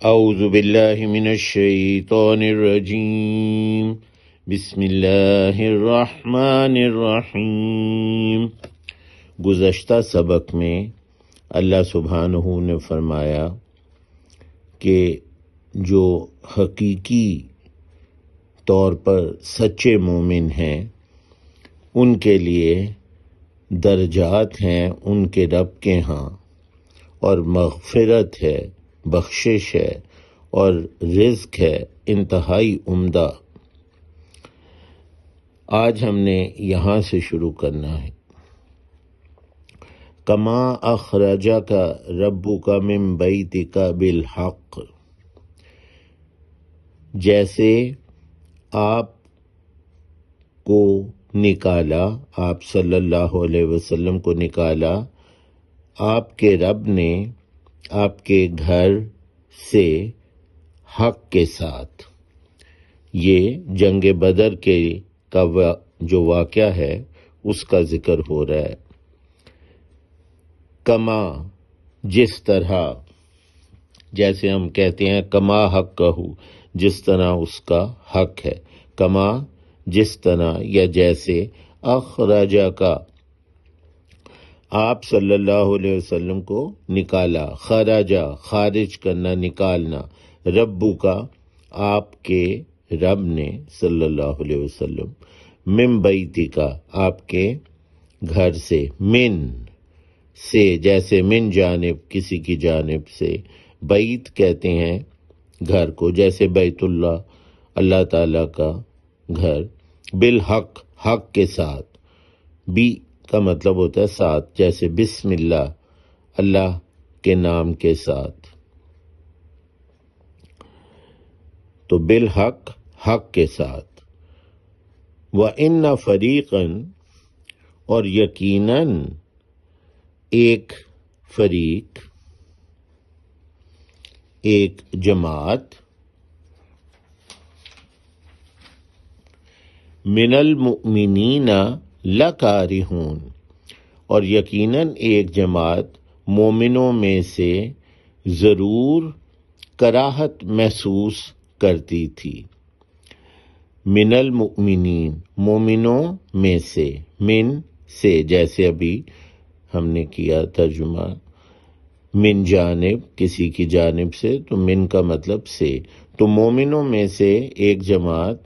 اعوذ باللہ من الشیطان الرجیم بسم اللہ الرحمن الرحیم۔ گزشتہ سبق میں اللہ سبحانہ نے فرمایا کہ جو حقیقی طور پر سچے مومن ہیں ان کے لیے درجات ہیں ان کے رب کے ہاں، اور مغفرت ہے، بخشش ہے، اور رزق ہے انتہائی عمدہ۔ آج ہم نے یہاں سے شروع کرنا ہے۔ کما اخرجک ربک من بیتک بالحق، جیسے آپ کو نکالا، آپ صلی اللہ علیہ وسلم کو نکالا آپ کے رب نے آپ کے گھر سے حق کے ساتھ۔ یہ جنگ بدر کا جو واقعہ ہے اس کا ذکر ہو رہا ہے۔ کما، جس طرح، جیسے ہم کہتے ہیں کما حق کہو، جس طرح اس کا حق ہے۔ کما، جس طرح یا جیسے، اخرجہ کا، آپ صلی اللہ علیہ وسلم کو نکالا، خراجہ، خارج کرنا، نکالنا، ربو کا، آپ کے رب نے، صلی اللہ علیہ وسلم، من بیتی کا، آپ کے گھر سے، من سے، جیسے من جانب، کسی کی جانب سے، بیت کہتے ہیں گھر کو، جیسے بیت اللہ، اللہ تعالیٰ کا گھر، بالحق، حق کے ساتھ، بھی کا مطلب ہوتا ہے ساتھ، جیسے بسم اللہ، اللہ کے نام کے ساتھ، تو بالحق، حق کے ساتھ۔ وَإِنَّ فَرِيقًا، اور یقیناً ایک فریق، ایک جماعت، من المؤمنین لکارہون، اور یقیناً ایک جماعت مومنوں میں سے ضرور کراہت محسوس کرتی تھی۔ من المؤمنین، مومنوں میں سے، من سے، جیسے ابھی ہم نے کیا ترجمہ، من جانب، کسی کی جانب سے، تو من کا مطلب سے، تو مومنوں میں سے ایک جماعت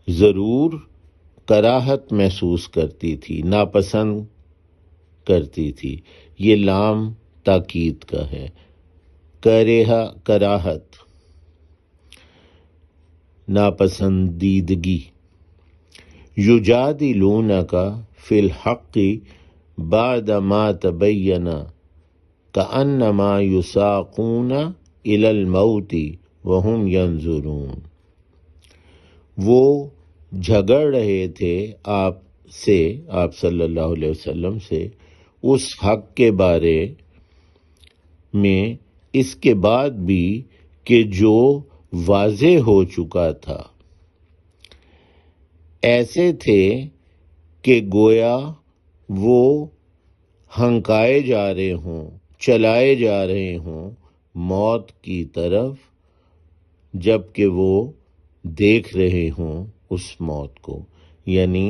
ضرور کراہت محسوس کرتی تھی، ناپسند کرتی تھی۔ یہ لام تاکید کا ہے، کرہا، کراہت، ناپسندیدگی۔ یجادلونک فی الحق بعد ما تبین کأنما یساقون الی الموت وہم ینظرون، وہ جھگڑ رہے تھے آپ سے، آپ صلی اللہ علیہ وسلم سے، اس حق کے بارے میں، اس کے بعد بھی کہ جو واضح ہو چکا تھا۔ ایسے تھے کہ گویا وہ ہنکائے جا رہے ہوں، چلائے جا رہے ہوں موت کی طرف، جب کہ وہ دیکھ رہے ہوں اس موت کو، یعنی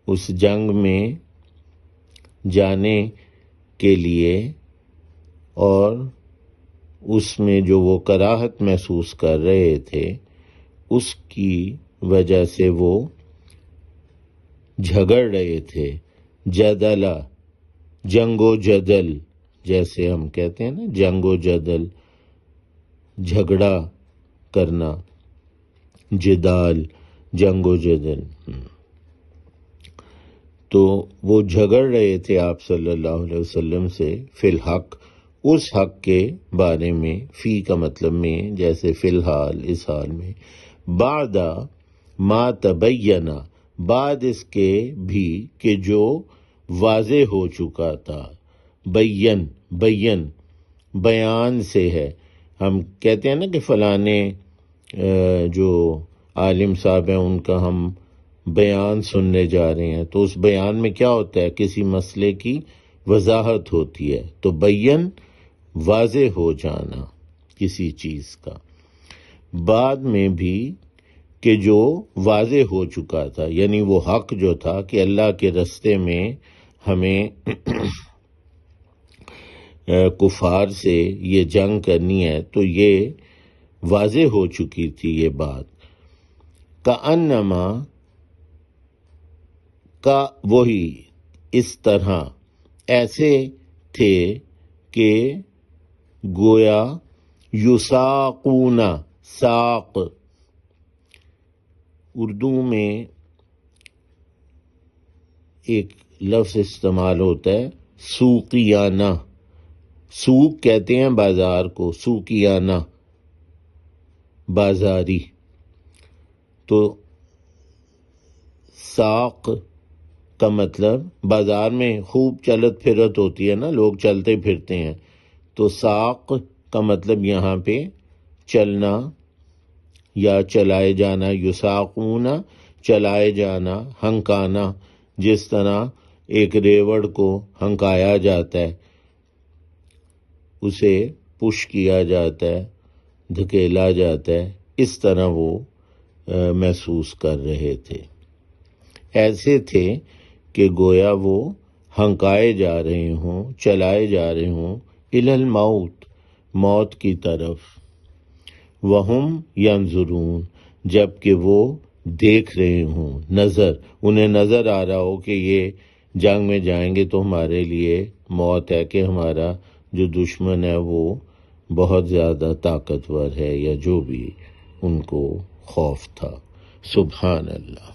اس جنگ میں جانے کے لیے، اور اس میں جو وہ کراہت محسوس کر رہے تھے اس کی وجہ سے وہ جھگڑ رہے تھے۔ جدلا، جنگ و جدل، جیسے ہم کہتے ہیں نا، جنگ و جدل، جھگڑا کرنا، جدال، جنگ و جدل، تو وہ جھگڑ رہے تھے آپ صلی اللہ علیہ وسلم سے، فی الحق، اس حق کے بارے میں، فی کا مطلب میں، جیسے فی الحال، اس حال میں، بعد ما تبین، بعد اس کے بھی کہ جو واضح ہو چکا تھا۔ بین، بین بیان سے ہے، ہم کہتے ہیں نا کہ فلانے جو عالم صاحب ہیں ان کا ہم بیان سننے جا رہے ہیں، تو اس بیان میں کیا ہوتا ہے؟ کسی مسئلے کی وضاحت ہوتی ہے، تو بین واضح ہو جانا کسی چیز کا، بعد میں بھی کہ جو واضح ہو چکا تھا، یعنی وہ حق جو تھا کہ اللہ کے رستے میں ہمیں کفار سے یہ جنگ کرنی ہے، تو یہ واضح ہو چکی تھی یہ بات۔ کأنما کا وہی اس طرح ایسے تھے کہ گویا یساقون، ساق اردو میں ایک لفظ استعمال ہوتا ہے سوقیانہ، سوق کہتے ہیں بازار کو، سوقیانہ بازاری، تو ساق کا مطلب بازار میں خوب چلت پھرت ہوتی ہے نا، لوگ چلتے پھرتے ہیں، تو ساق کا مطلب یہاں پہ چلنا یا چلائے جانا، یساقون چلائے جانا، ہنکانا، جس طرح ایک ریوڑ کو ہنکایا جاتا ہے، اسے پش کیا جاتا ہے، دھکیلا جاتا ہے، اس طرح وہ محسوس کر رہے تھے۔ ایسے تھے کہ گویا وہ ہنکائے جا رہے ہوں، چلائے جا رہے ہوں الی الموت، موت کی طرف، وہم ینظرون، جب کہ وہ دیکھ رہے ہوں، انہیں نظر آ رہا ہو کہ یہ جنگ میں جائیں گے تو ہمارے لیے موت ہے، کہ ہمارا جو دشمن ہے وہ بہت زیادہ طاقتور ہے، یا جو بھی ان کو خوف تھا۔ سبحان اللہ۔